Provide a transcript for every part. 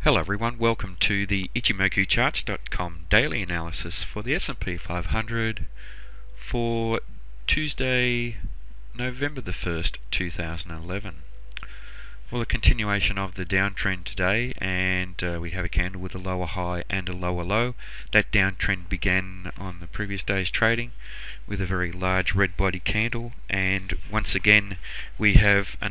Hello everyone, welcome to the Ichimoku Charts.com daily analysis for the S&P 500 for Tuesday, November the 1st, 2011. Well, a continuation of the downtrend today, and we have a candle with a lower high and a lower low. That downtrend began on the previous day's trading with a very large red body candle, and once again we have a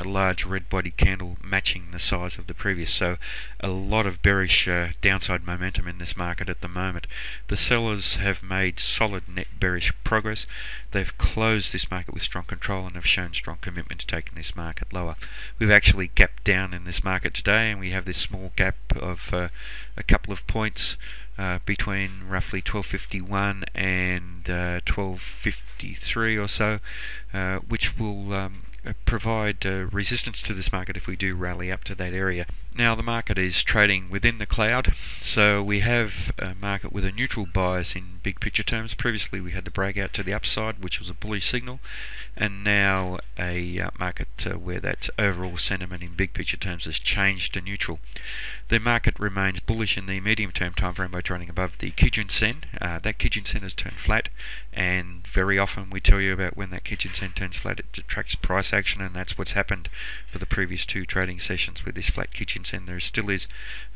large red body candle matching the size of the previous. So a lot of bearish downside momentum in this market at the moment. The sellers have made solid net bearish progress. They've closed this market with strong control and have shown strong commitment to taking this market lower. We've actually gapped down in this market today, and we have this small gap of a couple of points between roughly 1251 and 1253 or so, which will provide resistance to this market if we do rally up to that area. Now the market is trading within the cloud, so we have a market with a neutral bias in big picture terms. Previously we had the breakout to the upside, which was a bullish signal, and now a market where that overall sentiment in big picture terms has changed to neutral. The market remains bullish in the medium term time frame by trading above the Kijun Sen. That Kijun Sen has turned flat, and very often we tell you about when that Kijun Sen turns flat, it attracts price action, and that's what's happened for the previous two trading sessions with this flat Kijun Sen. There still is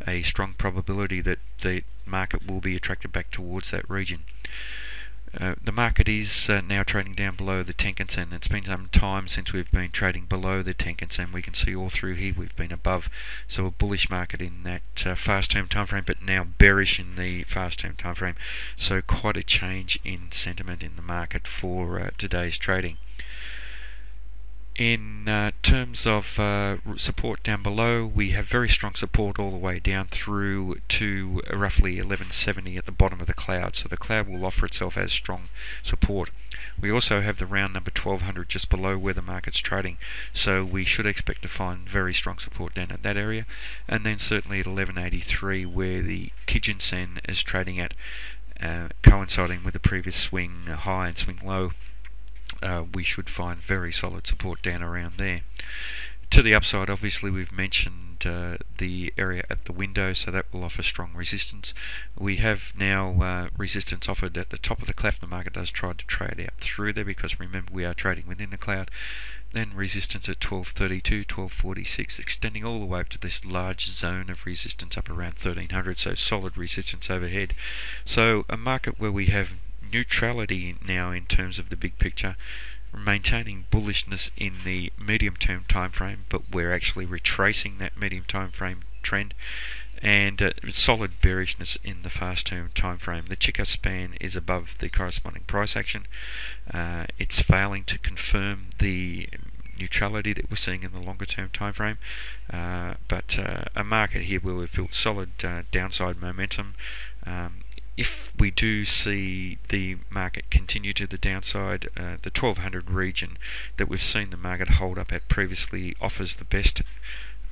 a strong probability that the market will be attracted back towards that region. The market is now trading down below the Tenkan Sen. It's been some time since we've been trading below the Tenkan Sen. We can see all through here we've been above, so a bullish market in that fast term time frame, but now bearish in the fast term time frame. So quite a change in sentiment in the market for today's trading. In terms of support down below, we have very strong support all the way down through to roughly 1170 at the bottom of the cloud, so the cloud will offer itself as strong support. We also have the round number 1200 just below where the market's trading, so we should expect to find very strong support down at that area, and then certainly at 1183 where the Kijun Sen is trading at, coinciding with the previous swing high and swing low. We should find very solid support down around there. To the upside, obviously we've mentioned the area at the window, so that will offer strong resistance. We have now resistance offered at the top of the cloud. The market does try to trade out through there, because remember we are trading within the cloud. Then resistance at 1232, 1246, extending all the way up to this large zone of resistance up around 1300, so solid resistance overhead. So a market where we have neutrality now in terms of the big picture, maintaining bullishness in the medium term time frame, but we're actually retracing that medium time frame trend, and solid bearishness in the fast term time frame. The Chica span is above the corresponding price action. It's failing to confirm the neutrality that we're seeing in the longer term time frame, but a market here where we've built solid downside momentum. If we do see the market continue to the downside, the 1200 region that we've seen the market hold up at previously offers the best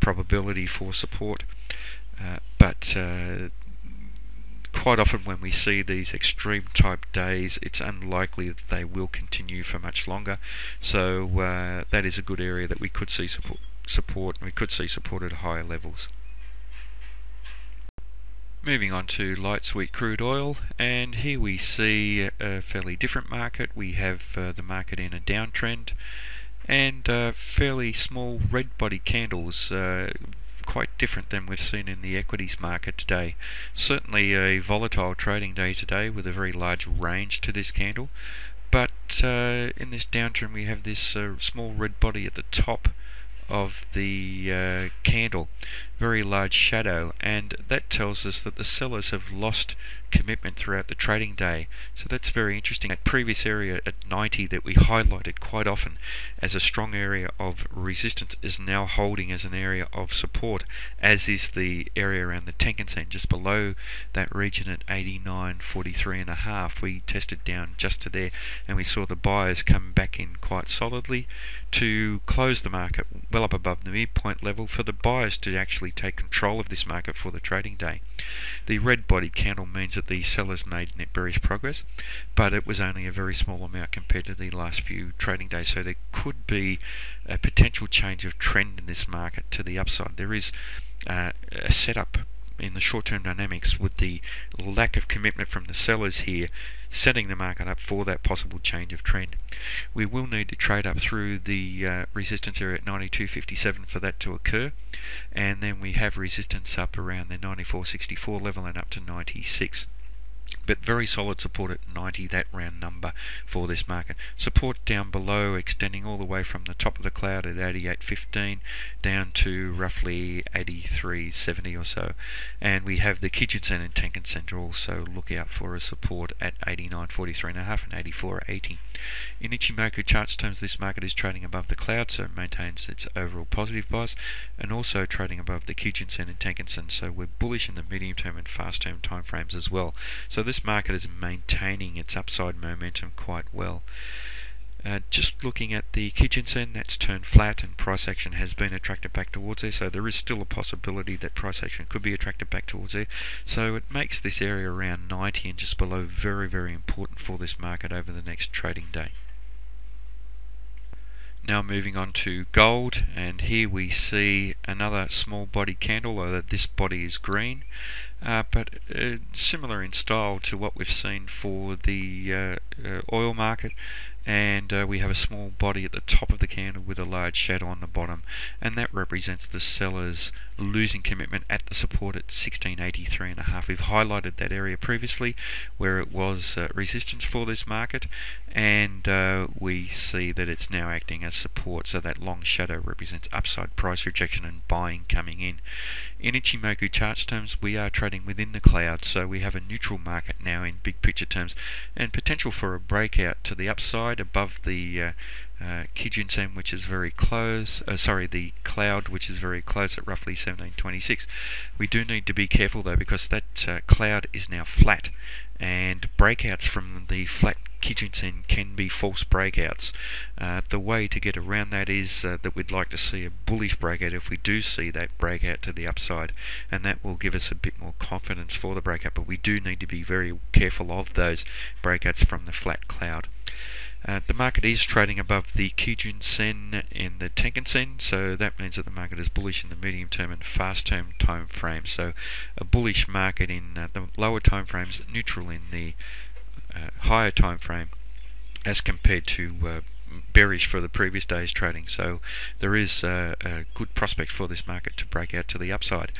probability for support, but quite often when we see these extreme type days, it's unlikely that they will continue for much longer. So that is a good area that we could see support, and we could see support at higher levels. Moving on to light sweet crude oil, and here we see a fairly different market. We have the market in a downtrend, and fairly small red body candles, quite different than we've seen in the equities market today. Certainly a volatile trading day today with a very large range to this candle, but in this downtrend we have this small red body at the top of the candle, very large shadow, and that tells us that the sellers have lost commitment throughout the trading day. So that's very interesting. That previous area at 90 that we highlighted quite often as a strong area of resistance is now holding as an area of support, as is the area around the Tenkan Sen just below that region at 89.43.5. We tested down just to there, and we saw the buyers come back in quite solidly to close the market well fell up above the midpoint level for the buyers to actually take control of this market for the trading day. The red bodied candle means that the sellers made net bearish progress, but it was only a very small amount compared to the last few trading days, so there could be a potential change of trend in this market to the upside. There is a setup in the short-term dynamics with the lack of commitment from the sellers here, setting the market up for that possible change of trend. We will need to trade up through the resistance area at 92.57 for that to occur, and then we have resistance up around the 94.64 level and up to 96. But very solid support at 90, that round number for this market. Support down below, extending all the way from the top of the cloud at 88.15 down to roughly 83.70 or so. And we have the Kijun-sen and Tenkan-sen to also look out for a support at 89.43.5 and 84.80. In Ichimoku charts terms, this market is trading above the cloud, so it maintains its overall positive bias, and also trading above the Kijun-sen and Tenkan-sen, so we're bullish in the medium term and fast term time frames as well. So this market is maintaining its upside momentum quite well. Just looking at the Kijun-sen, that's turned flat and price action has been attracted back towards there, so there is still a possibility that price action could be attracted back towards there. So it makes this area around 90 and just below very, very important for this market over the next trading day. Now moving on to gold, and here we see another small body candle, although this body is green, but similar in style to what we've seen for the oil market. And we have a small body at the top of the candle with a large shadow on the bottom, and that represents the sellers losing commitment at the support at 1683.5. We've highlighted that area previously where it was resistance for this market, and we see that it's now acting as support, so that long shadow represents upside price rejection and buying coming in. In Ichimoku charts terms, we are trading within the cloud, so we have a neutral market now in big picture terms, and potential for a breakout to the upside above the Kijun-sen, which is very close, the cloud, which is very close at roughly 1726. We do need to be careful though, because that cloud is now flat, and breakouts from the flat Kijun-sen can be false breakouts. The way to get around that is that we'd like to see a bullish breakout if we do see that breakout to the upside, and that will give us a bit more confidence for the breakout, but we do need to be very careful of those breakouts from the flat cloud. The market is trading above the Kijun-sen and the Tenkan-sen, so that means that the market is bullish in the medium term and fast term time frames. So a bullish market in the lower time frames, neutral in the higher time frame as compared to bearish for the previous day's trading. So there is a good prospect for this market to break out to the upside,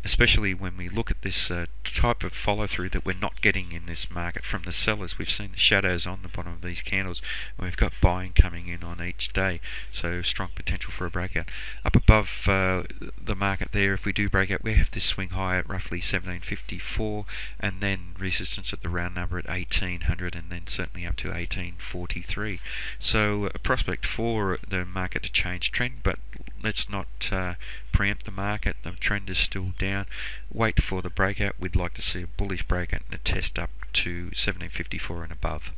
especially when we look at this type of follow through that we're not getting in this market from the sellers. We've seen the shadows on the bottom of these candles, and we've got buying coming in on each day, so strong potential for a breakout. Up above the market there, if we do break out, we have this swing high at roughly 1754, and then resistance at the round number at 1800, and then certainly up to 1843. So a prospect for the market to change trend, but let's not preempt the market. The trend is still down. Wait for the breakout. We'd like to see a bullish breakout and a test up to 1754 and above.